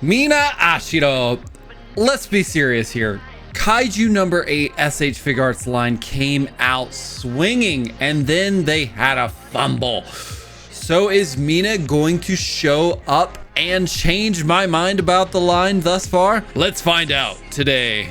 Mina Ashiro. Let's be serious here. Kaiju number 8 SH Figuarts line came out swinging and then they had a fumble. So is Mina going to show up and change my mind about the line thus far? Let's find out today.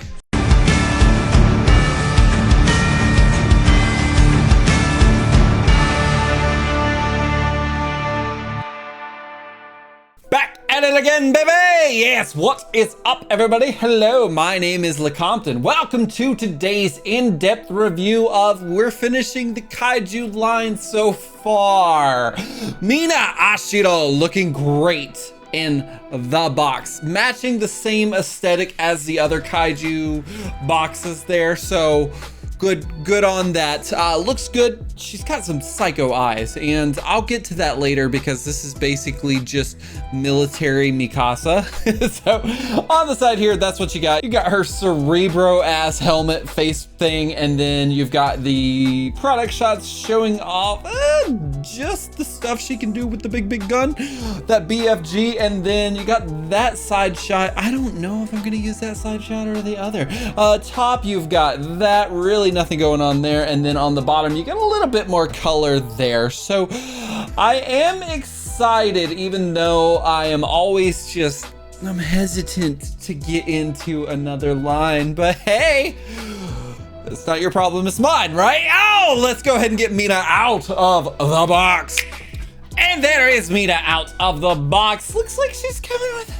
Back at it again, baby! Yes, what is up, everybody? Hello, my name is LeCompton. Welcome to today's in-depth review of we're finishing the Kaiju line so far. Mina Ashiro looking great in the box, matching the same aesthetic as the other Kaiju boxes there, so good on that. Looks good. She's got some psycho eyes, and I'll get to that later because this is basically just military Mikasa. So on the side here, that's what you got. You got her Cerebro ass helmet face thing, and then you've got the product shots showing off just the stuff she can do with the big gun, that BFG, and then you got that side shot. I don't know if I'm gonna use that side shot or the other. Top, you've got that, really nothing going on there, and then on the bottom you get a little bit more color there. So I am excited, even though I am always I'm hesitant to get into another line, but hey, it's not your problem, it's mine, right? Oh, let's go ahead and get Mina out of the box. And there is Mina out of the box. Looks like she's coming with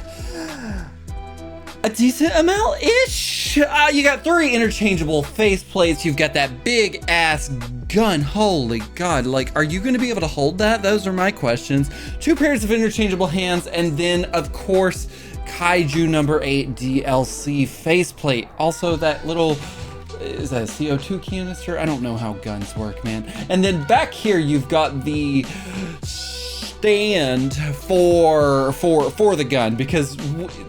a decent amount-ish. You got 3 interchangeable face plates. You've got that big ass gun. Holy God, like, are you gonna be able to hold that? Those are my questions. 2 pairs of interchangeable hands, and then of course, Kaiju number 8 DLC faceplate. Also that little, is that a CO2 canister? I don't know how guns work, man. And then back here, you've got the stand for the gun, because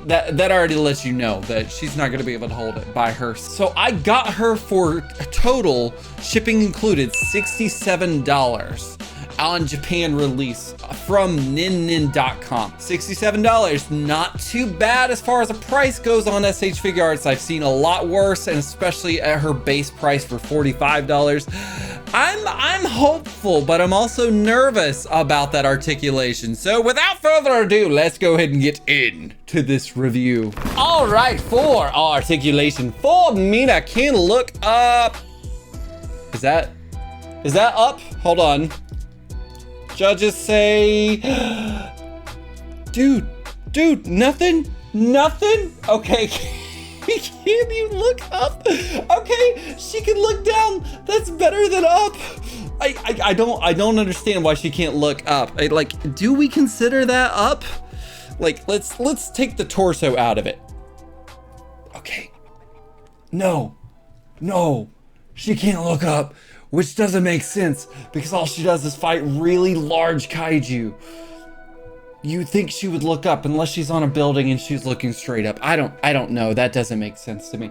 that already lets you know that she's not going to be able to hold it by her. So I got her for a total, shipping included, $67 on Japan release from ninnin.com. $67, not too bad as far as the price goes on SH Figuarts. I've seen a lot worse, and especially at her base price for $45. I'm hopeful, but I'm also nervous about that articulation. So without further ado, let's go ahead and get into this review. All right, for articulation, for Mina can look up. Is that up? Hold on. Judges say, dude, nothing? Okay. Can you look up? Okay, she can look down. That's better than up. I don't understand why she can't look up. Like, do we consider that up? Like, let's take the torso out of it. Okay. No, she can't look up, which doesn't make sense because all she does is fight really large kaiju. You think she would look up unless she's on a building and she's looking straight up. I don't know. That doesn't make sense to me.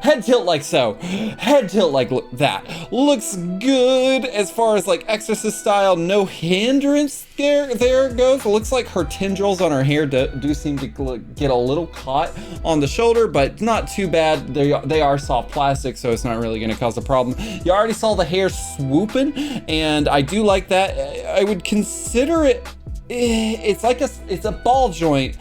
Head tilt like so. Head tilt like that. Looks good as far as like Exorcist style. No hindrance there goes. It looks like her tendrils on her hair do seem to get a little caught on the shoulder, but not too bad. They are soft plastic, so it's not really going to cause a problem. You already saw the hair swooping, and I do like that. I would consider it, it's a ball joint,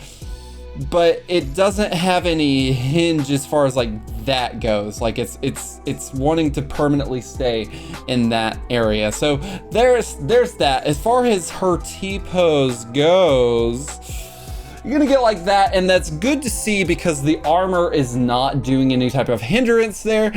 but it doesn't have any hinge as far as like that goes. Like it's wanting to permanently stay in that area. So there's that. As far as her T-pose goes, you're gonna get like that, and that's good to see because the armor is not doing any type of hindrance there.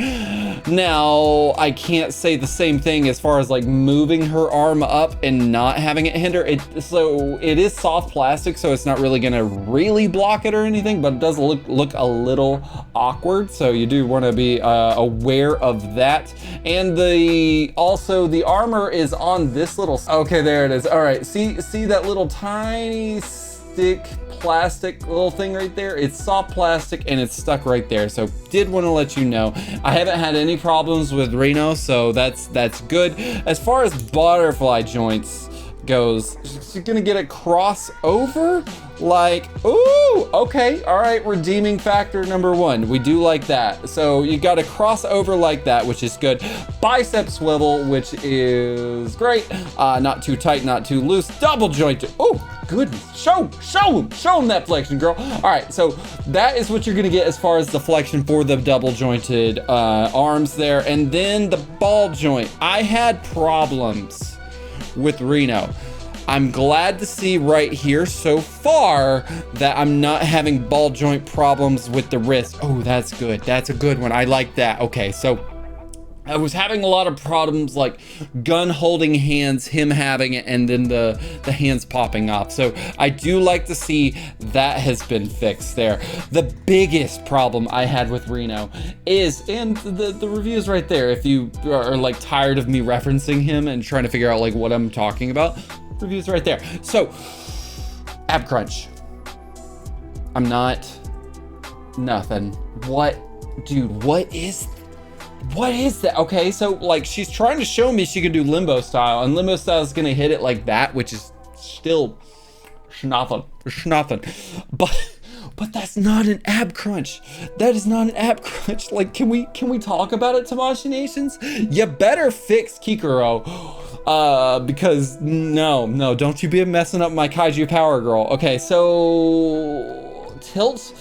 Now, I can't say the same thing as far as like moving her arm up and not having it hinder it. So it is soft plastic, so it's not really gonna really block it or anything, but it does look a little awkward. So you do want to be aware of that. And also the armor is on this little, okay, there it is. All right, see that little tiny stick plastic little thing right there? It's soft plastic and it's stuck right there. So did want to let you know. I haven't had any problems with Reno, so that's good. As far as butterfly joints goes. She's gonna get a crossover, like, ooh, okay, all right, redeeming factor number 1. We do like that. So you got a crossover like that, which is good. Bicep swivel, which is great. Not too tight, not too loose. Double jointed. Oh, goodness. Show him that flexion, girl. All right, so that is what you're gonna get as far as the flexion for the double jointed arms there. And then the ball joint. I had problems with Reno. I'm glad to see right here so far that I'm not having ball joint problems with the wrist. Oh, that's good. That's a good one. I like that. Okay, so I was having a lot of problems like gun holding hands, him having it, and then the hands popping off. So I do like to see that has been fixed there. The biggest problem I had with Reno is, and the review is right there, if you are like tired of me referencing him and trying to figure out like what I'm talking about, review's right there. So ab crunch. I'm not nothing. What, dude, what is that? Okay, so like she's trying to show me she can do limbo style, and limbo style is gonna hit it like that, which is still nothing. But that's not an ab crunch. That is not an ab crunch. Like, can we talk about it, Tamashii Nations? You better fix Kikuro. Because no, don't you be messing up my kaiju power, girl. Okay, so tilt.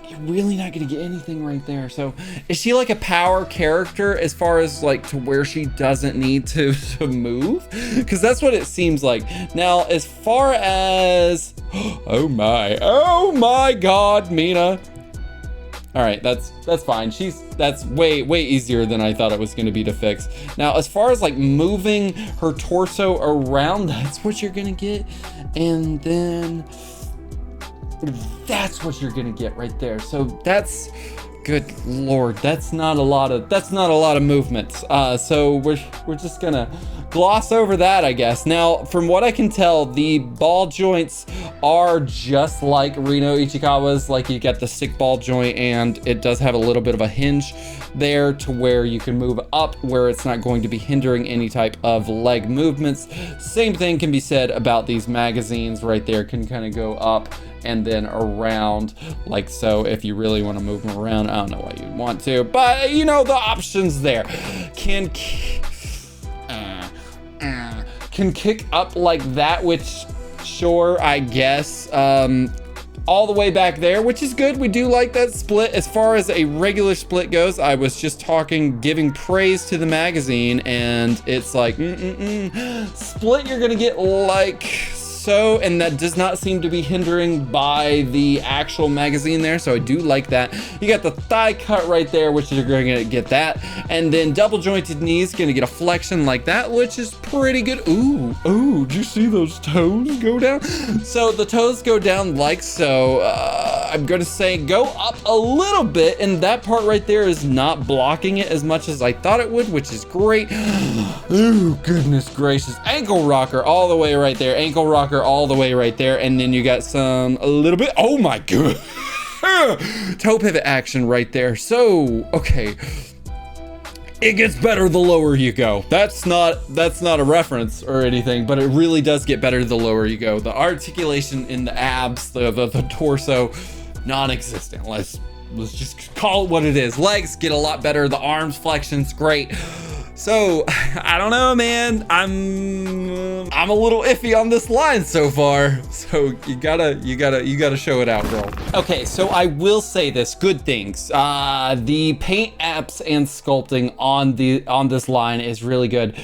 You're really not gonna get anything right there. So is she like a power character as far as like to where she doesn't need to move? Because that's what it seems like. Now, as far as, oh my God, Mina. All right, that's fine. That's way easier than I thought it was gonna be to fix. Now, as far as like moving her torso around, that's what you're gonna get. And then that's what you're gonna get right there. So that's, good Lord, that's not a lot of movements. So we're just gonna gloss over that, I guess. Now, from what I can tell, the ball joints are just like Reno Ichikawa's. Like, you get the stick ball joint, and it does have a little bit of a hinge there to where you can move up, where it's not going to be hindering any type of leg movements. Same thing can be said about these magazines right there. Can kind of go up and then around like so. If you really want to move them around, I don't know why you'd want to, but you know, the options there. Can kick up like that, which sure, I guess, all the way back there, which is good. We do like that split. As far as a regular split goes, I was just giving praise to the magazine, and it's like split you're gonna get like so, and that does not seem to be hindering by the actual magazine there, so I do like that. You got the thigh cut right there, which you're gonna get that, and then double jointed knees, gonna get a flexion like that, which is pretty good. Ooh, did you see those toes go down? So the toes go down like so. I'm gonna say go up a little bit, and that part right there is not blocking it as much as I thought it would, which is great. Ooh, goodness gracious. Ankle rocker all the way right there. Ankle rocker all the way right there, and then you got a little bit, oh my god, toe pivot action right there. So okay, it gets better the lower you go. That's not a reference or anything, but it really does get better the lower you go. The articulation in the abs, the torso, non-existent. Let's just call it what it is. Legs get a lot better. The arms flexions, great. So I don't know, man. I'm a little iffy on this line so far. So you gotta show it out, girl. Okay, so I will say this, good things. The paint apps and sculpting on this line is really good.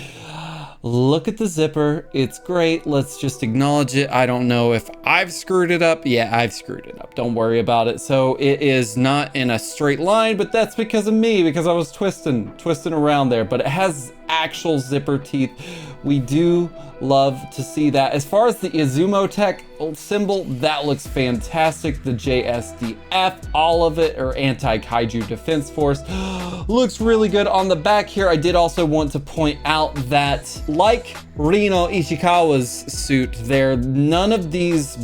Look at the zipper, it's great. Let's just acknowledge it. I don't know if I've screwed it up. Yeah, I've screwed it up. Don't worry about it. So it is not in a straight line, but that's because of me, because I was twisting around there, but it has actual zipper teeth. We do love to see that. As far as the Izumo Tech symbol, that looks fantastic. The JSDF, all of it, or Anti-Kaiju Defense Force, looks really good on the back here. I did also want to point out that, like Reno Ishikawa's suit there, none of these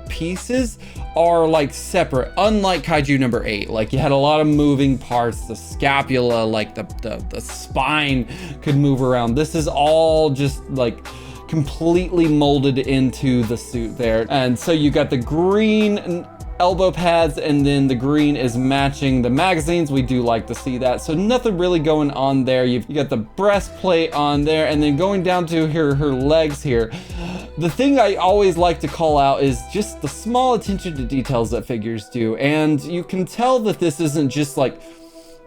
pieces are like separate, unlike Kaiju number 8. Like you had a lot of moving parts, the scapula, like the spine could move around. This is all just like completely molded into the suit there. And so you got the green elbow pads, and then the green is matching the magazines. We do like to see that. So nothing really going on there. You got the breastplate on there, and then going down to her legs here. The thing I always like to call out is just the small attention to details that figures do. And you can tell that this isn't just like,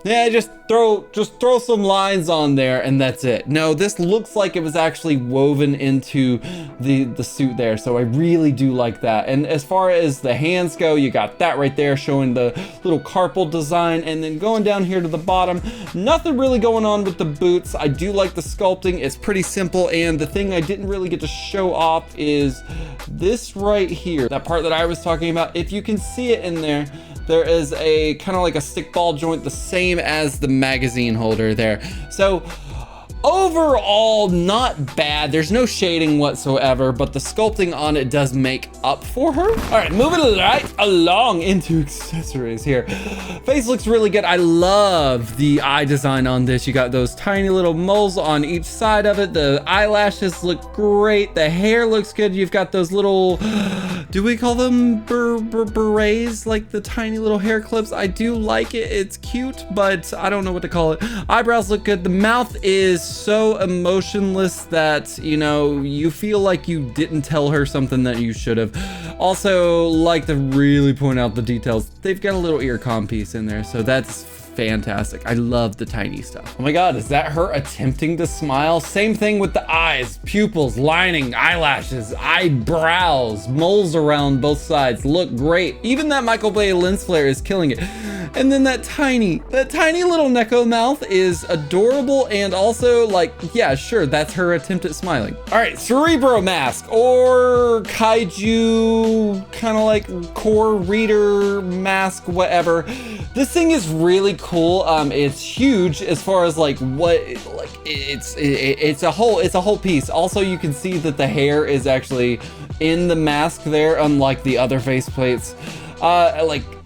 yeah, just throw some lines on there and that's it. No, this looks like it was actually woven into the suit there. So I really do like that. And as far as the hands go, you got that right there showing the little carpal design. And then going down here to the bottom, nothing really going on with the boots. I do like the sculpting. It's pretty simple. And the thing I didn't really get to show off is this right here, that part that I was talking about. If you can see it in there, there is a kind of like a stickball joint, the same as the magazine holder there. So overall, not bad. There's no shading whatsoever, but the sculpting on it does make up for her. All right, moving right along into accessories here. Face looks really good. I love the eye design on this. You got those tiny little moles on each side of it. The eyelashes look great. The hair looks good. You've got those little, do we call them berets? Like the tiny little hair clips. I do like it. It's cute, but I don't know what to call it. Eyebrows look good. The mouth is so emotionless that, you know, you feel like you didn't tell her something that you should have. Also, like to really point out the details. They've got a little ear comm piece in there, so that's fantastic. I love the tiny stuff. Oh my God, is that her attempting to smile? Same thing with the eyes, pupils, lining, eyelashes, eyebrows, moles around both sides look great. Even that Michael Bay lens flare is killing it. And then that tiny little Neko mouth is adorable, and also like, yeah, sure, that's her attempt at smiling. All right, Cerebro mask or Kaiju kind of like core reader mask, whatever. This thing is really cool. It's huge as far as like what, like it's a whole piece. Also, you can see that the hair is actually in the mask there, unlike the other faceplates.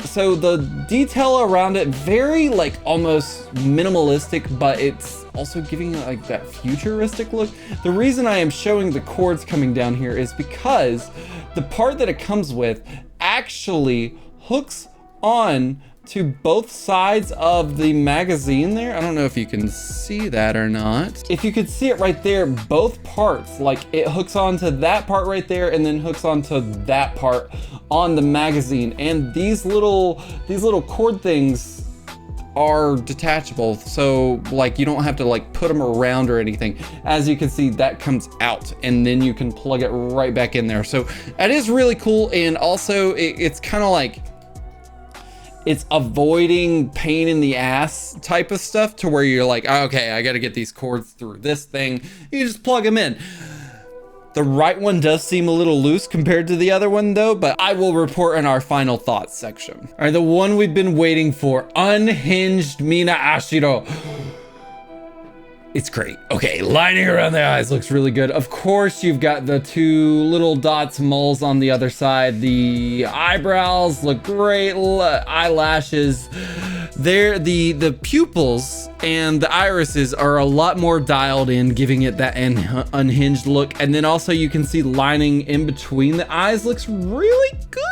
So the detail around it, very like almost minimalistic, but it's also giving it like that futuristic look. The reason I am showing the cords coming down here is because the part that it comes with actually hooks on to both sides of the magazine there. I don't know if you can see that or not. If you could see it right there, both parts, like it hooks onto that part right there and then hooks onto that part on the magazine. And these little cord things are detachable, so like you don't have to like put them around or anything. As you can see, that comes out and then you can plug it right back in there. So that is really cool. And also it's kind of like, it's avoiding pain in the ass type of stuff, to where you're like, okay, I got to get these cords through this thing. You just plug them in. The right one does seem a little loose compared to the other one though, but I will report in our final thoughts section. All right, the one we've been waiting for, unhinged Mina Ashiro. It's great. Okay, lining around the eyes looks really good. Of course, you've got the two little dots, moles on the other side. The eyebrows look great. Eyelashes. The pupils and the irises are a lot more dialed in, giving it that unhinged look. And then also you can see lining in between the eyes looks really good.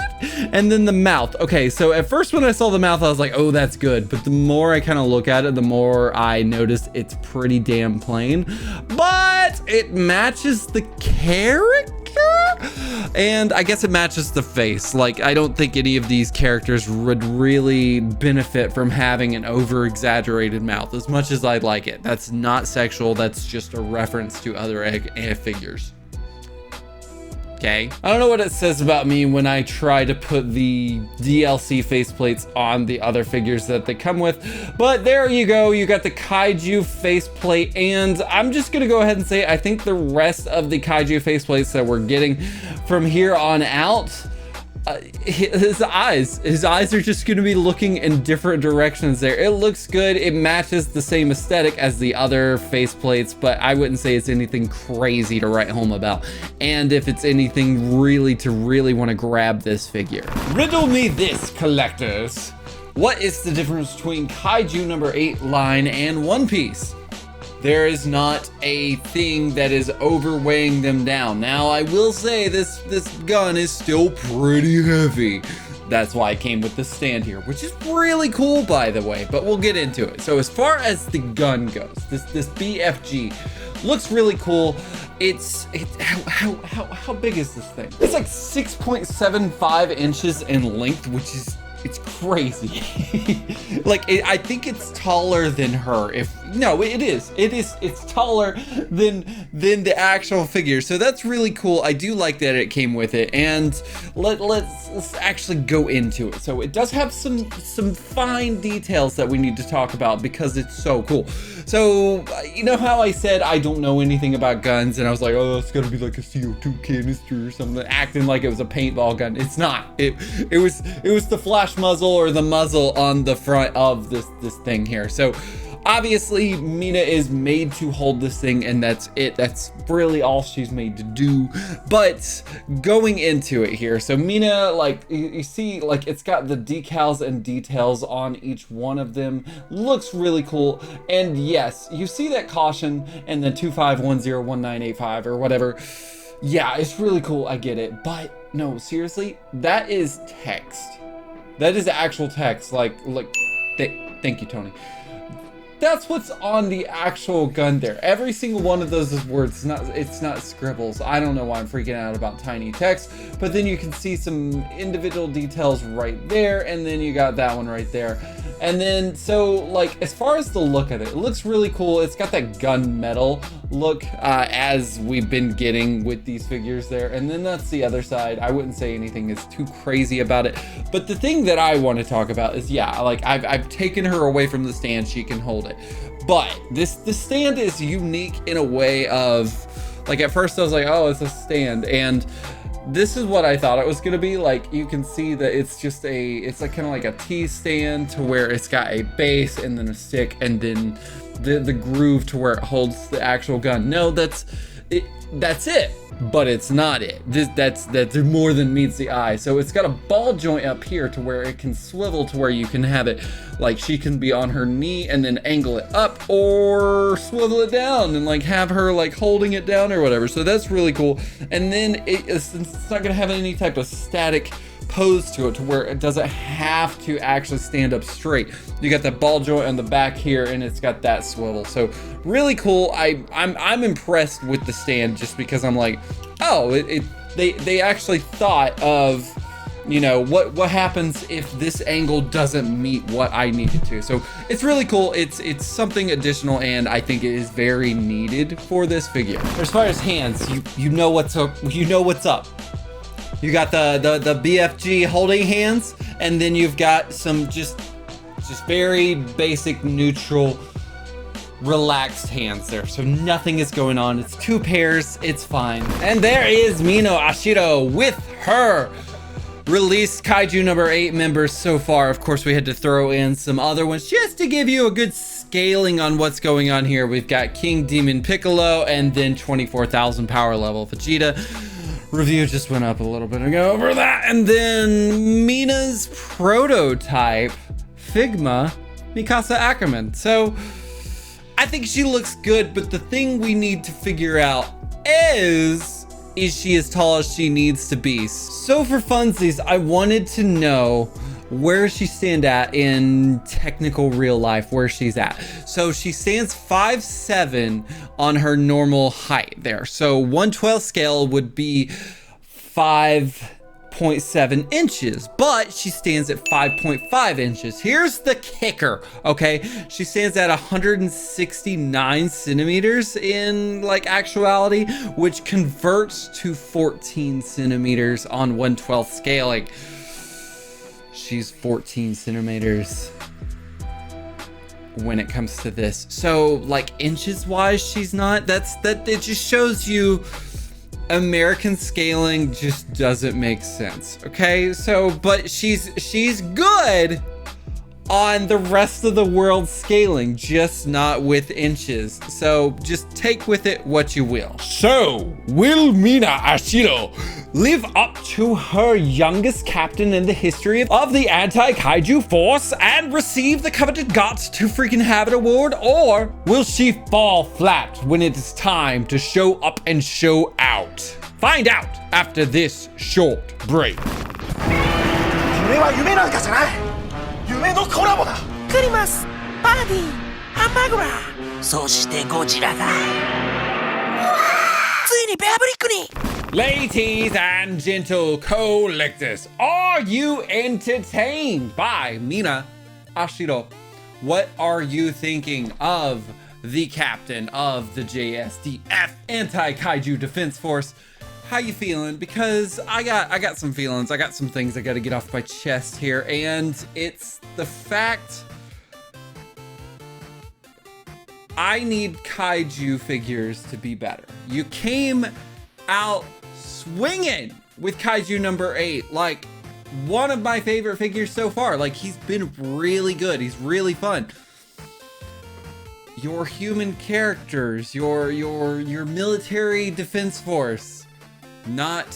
And then the mouth. Okay, so at first when I saw the mouth, I was like, oh, that's good. But the more I kind of look at it, the more I noticed it's pretty damn plain. But it matches the character. And I guess it matches the face. Like, I don't think any of these characters would really benefit from having an over-exaggerated mouth, as much as I like it. That's not sexual, that's just a reference to other figures. Okay. I don't know what it says about me when I try to put the DLC faceplates on the other figures that they come with, but there you go. You got the Kaiju faceplate, and I'm just gonna go ahead and say I think the rest of the Kaiju faceplates that we're getting from here on out, his eyes are just going to be looking in different directions there. It looks good. It matches the same aesthetic as the other faceplates, but I wouldn't say it's anything crazy to write home about. And if it's anything really want to grab this figure. Riddle me this, collectors. What is the difference between Kaiju number 8 line and One Piece? There is not a thing that is overweighing them down. Now, I will say this gun is still pretty heavy. That's why I came with the stand here, which is really cool, by the way, but we'll get into it. So as far as the gun goes, this BFG looks really cool. How big is this thing? It's like 6.75 inches in length, which is, it's crazy. I think it's taller than her. It's taller than the actual figure. So that's really cool. I do like that it came with it. And let's actually go into it. So it does have some fine details that we need to talk about because it's so cool. So you know how I said I don't know anything about guns, and I was like, oh, it's gonna be like a CO2 canister or something, acting like it was a paintball gun. It's not. It was the flash muzzle or the muzzle on the front of this thing here. So obviously Mina is made to hold this thing, and that's it. That's really all she's made to do. But going into it here, so Mina, like you see, like it's got the decals and details on each one of them. Looks really cool. And yes, you see that caution and the 25101985 or whatever. Yeah, it's really cool. I get it. But no, seriously, that is text. That is actual text. Thank you, Tony. That's what's on the actual gun there. Every single one of those is words. It's not scribbles. I don't know why I'm freaking out about tiny text, but then you can see some individual details right there, and then you got that one right there. And then, so like, as far as the look of it, it looks really cool. It's got that gunmetal look as we've been getting with these figures there. And then that's the other side. I wouldn't say anything is too crazy about it. But the thing that I want to talk about is, yeah, like I've taken her away from the stand. She can hold it. But the stand is unique in a way of, like, at first I was like, oh, it's a stand. And this is what I thought it was gonna be. Like, you can see that it's just it's like kind of like a T stand to where it's got a base and then a stick and then the groove to where it holds the actual gun. No, that's it. But it's not it. That's more than meets the eye. So it's got a ball joint up here to where it can swivel to where you can have it, like she can be on her knee and then angle it up, or swivel it down and like have her like holding it down or whatever. So that's really cool. And then it's not gonna have any type of static pose to it to where it doesn't have to actually stand up straight. You got that ball joint on the back here, and it's got that swivel. So really cool. I'm impressed with the stand, just because I'm like, oh, they actually thought of, you know, what happens if this angle doesn't meet what I needed to. So it's really cool. It's something additional, and I think it is very needed for this figure. As far as hands, you know what's up. You know what's up. You got the BFG holding hands, and then you've got some just very basic, neutral, relaxed hands there. So nothing is going on. It's two pairs. It's fine. And there is Mina Ashiro with her released Kaiju number 8 members so far. Of course, we had to throw in some other ones just to give you a good scaling on what's going on here. We've got King Demon Piccolo, and then 24,000 power level Vegeta. Review just went up a little bit ago over that. And then Mina's prototype, Figma Mikasa Ackerman. So I think she looks good, but the thing we need to figure out is she as tall as she needs to be? So for funsies, I wanted to know where she stand at in technical real life, where she's at. So she stands 5'7" on her normal height there. So 1/12 scale would be 5.7 inches, but she stands at 5.5 inches. Here's the kicker, okay? She stands at 169 centimeters in like actuality, which converts to 14 centimeters on 1/12 scale. Like, she's 14 centimeters when it comes to this. So like inches wise, she's not, it just shows you American scaling just doesn't make sense. Okay, so but she's good on the rest of the world scaling, just not with inches. So just take with it what you will. So, will Mina Ashiro live up to her youngest captain in the history of the anti-kaiju force and receive the coveted Got to Freaking Have It award? Or will she fall flat when it is time to show up and show out? Find out after this short break. 夢は夢なんかじゃない。夢のコラボだ。クリマス、バーディー、ハンバーグラー、そしてゴジラがついにベアブリックに。 Ladies and gentle collectors, are you entertained by Mina Ashiro? What are you thinking of the captain of the JSDF Anti-Kaiju Defense Force? How you feeling? Because I got some feelings. I got some things I got to get off my chest here, and it's the fact I need kaiju figures to be better. You came out swinging with Kaiju number 8, like one of my favorite figures so far. Like, he's been really good. He's really fun. Your human characters, your military defense force, not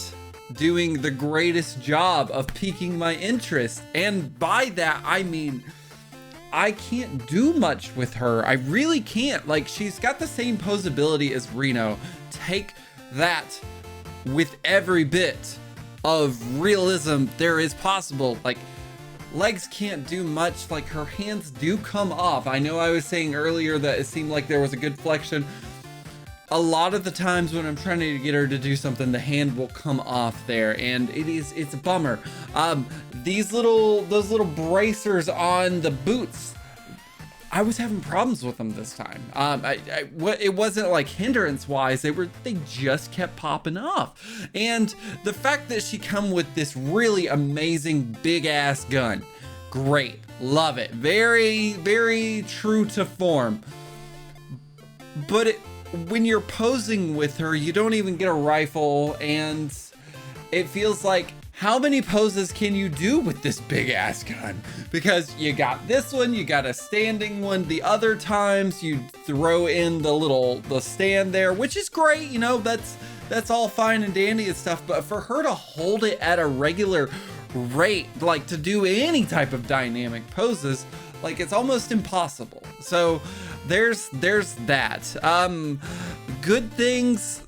doing the greatest job of piquing my interest. And by that, I mean, I can't do much with her. I really can't. Like, she's got the same posability as Reno. Take that with every bit of realism there is possible. Like, legs can't do much. Like, her hands do come off. I know I was saying earlier that it seemed like there was a good flexion. A lot of the times when I'm trying to get her to do something, the hand will come off there, and it's a bummer. Those little bracers on the boots, I was having problems with them this time. It wasn't like hindrance wise, they just kept popping off. And the fact that she come with this really amazing big ass gun, great, love it, very, very true to form. But when you're posing with her, you don't even get a rifle, and it feels like, how many poses can you do with this big ass gun? Because you got this one, you got a standing one. The other times you throw in the stand there, which is great, you know, that's all fine and dandy and stuff. But for her to hold it at a regular rate, like to do any type of dynamic poses, like, it's almost impossible. So there's that. Good things,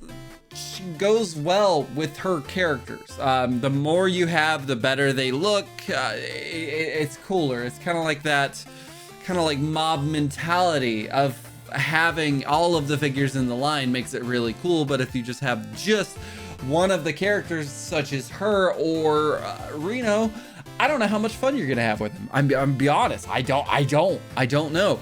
she goes well with her characters. The more you have, the better they look. It's cooler. It's kind of like that, kind of like mob mentality of having all of the figures in the line makes it really cool. But if you just have just one of the characters, such as her or Reno, I don't know how much fun you're gonna have with them. I'm be honest, I don't know.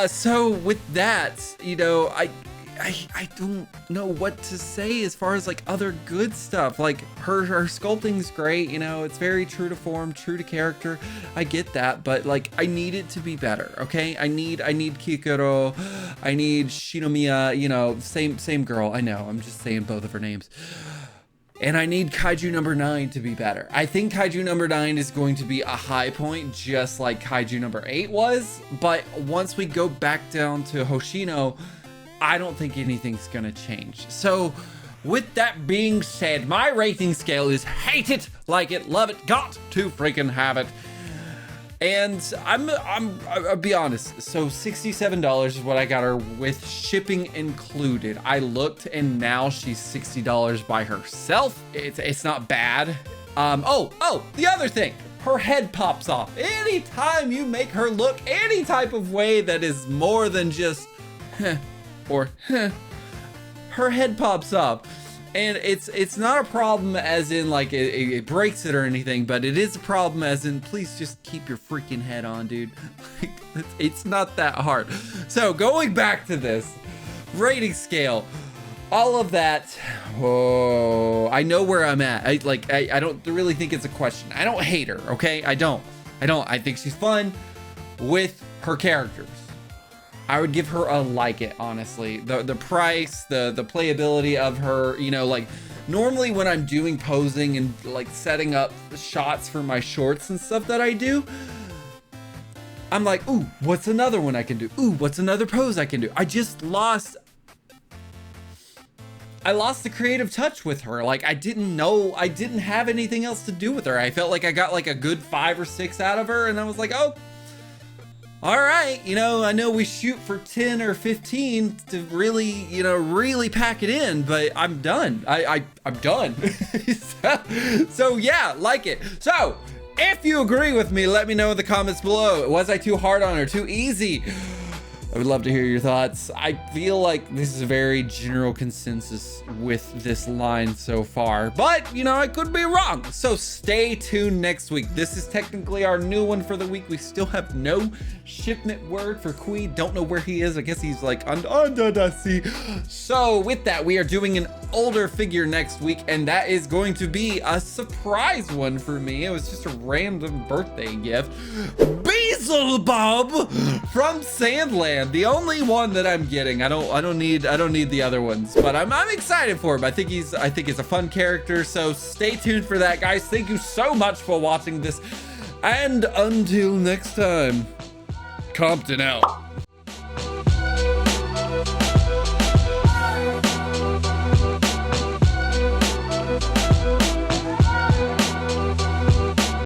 So with that, you know, I don't know what to say as far as like other good stuff. Like her sculpting's great, you know, it's very true to form, true to character. I get that, but like, I need it to be better, okay? I need Kikoro, I need Shinomiya, you know, same girl. I know, I'm just saying both of her names. And I need Kaiju number 9 to be better. I think Kaiju number 9 is going to be a high point, just like Kaiju number 8 was. But once we go back down to Hoshino, I don't think anything's gonna change. So with that being said, my rating scale is hate it, like it, love it, got to freaking have it. And I'll be honest, so $67 is what I got her with shipping included. I looked and now she's $60 by herself. It's not bad. Oh, the other thing, her head pops off. Anytime you make her look any type of way that is more than just or her head pops up. And it's not a problem as in like it breaks it or anything, but it is a problem as in, please just keep your freaking head on, dude. Like, it's not that hard. So going back to this rating scale, all of that, oh, I know where I'm at. I don't really think it's a question. I don't hate her, okay? I don't. I think she's fun with her characters. I would give her a like it, honestly. The price, the playability of her, you know, like normally when I'm doing posing and like setting up shots for my shorts and stuff that I do, I'm like, ooh, what's another one I can do? Ooh, what's another pose I can do? I lost the creative touch with her. Like I didn't have anything else to do with her. I felt like I got like a good 5 or 6 out of her and I was like, oh, all right, you know, I know we shoot for 10 or 15 to really, you know, really pack it in, but I'm done. I'm done. so yeah, like it. So if you agree with me, let me know in the comments below. Was I too hard on her? Too easy? I would love to hear your thoughts. I feel like this is a very general consensus with this line so far, but you know, I could be wrong. So stay tuned next week. This is technically our new one for the week. We still have no shipment word for Kui. Don't know where he is. I guess he's like under the sea. So with that, we are doing an older figure next week, and that is going to be a surprise one for me. It was just a random birthday gift. Beelzebub from Sandland. The only one that I'm getting. I don't need the other ones, but I'm excited for him. I think he's a fun character, so stay tuned for that, guys. Thank you so much for watching this, and until next time, Compton out.